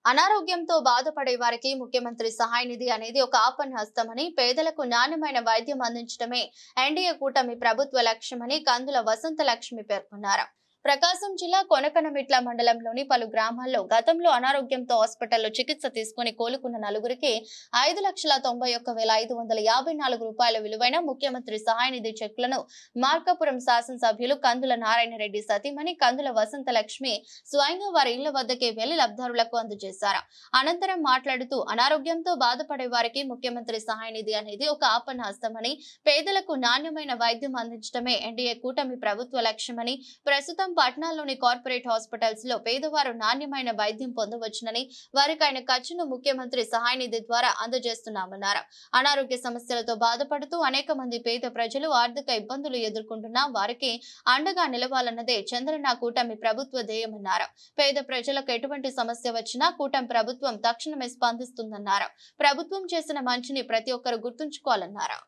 అనారోగ్యంతో బాధపడే వారికి ముఖ్యమంత్రి సహాయ నిధి అనేది ఒక ఆపన్నహస్తమని, పేదలకు నాణ్యమైన వైద్యం అందించడమే ఎన్డీఏ కూటమి ప్రభుత్వ లక్ష్యమని కందుల వసంత లక్ష్మి పేర్కొన్నారు. ప్రకాశం జిల్లా కొనకనమిట్ల మండలంలోని పలు గ్రామాల్లో గతంలో అనారోగ్యంతో హాస్పిటల్లో చికిత్స తీసుకుని కోలుకున్న నలుగురికి 5,91,554 రూపాయల విలువైన ముఖ్యమంత్రి సహాయ నిధి చెక్కులను మార్కాపురం శాసనసభ్యులు కందుల నారాయణ రెడ్డి సతీమణి కందుల వసంత లక్ష్మి స్వయంగా వారి ఇళ్ల వద్దకే వెళ్లి లబ్ధిదారులకు అందజేశారు. అనంతరం మాట్లాడుతూ అనారోగ్యంతో బాధపడే వారికి ముఖ్యమంత్రి సహాయ నిధి అనేది ఒక ఆపన్నహస్తమని, పేదలకు నాణ్యమైన వైద్యం అందించడమే ఎన్డీఏ కూటమి ప్రభుత్వ లక్ష్యమని, ప్రస్తుతం పట్నాల్లోని కార్పొరేట్ హాస్పిటల్స్ లో పేదవారు నాణ్యమైన వైద్యం పొందవచ్చునని, వారికి ఆయన ఖర్చును ముఖ్యమంత్రి సహాయ నిధి ద్వారా అందజేస్తున్నామన్నారు. అనారోగ్య సమస్యలతో బాధపడుతూ అనేక మంది పేద ప్రజలు ఆర్థిక ఇబ్బందులు ఎదుర్కొంటున్నా వారికి అండగా నిలవాలన్నదే చంద్రన్న కూటమి ప్రభుత్వ ధ్యేయమన్నారు. పేద ప్రజలకు ఎటువంటి సమస్య వచ్చినా కూటమి ప్రభుత్వం తక్షణమే స్పందిస్తుందన్నారు. ప్రభుత్వం చేసిన మంచిని ప్రతి ఒక్కరు గుర్తుంచుకోవాలన్నారు.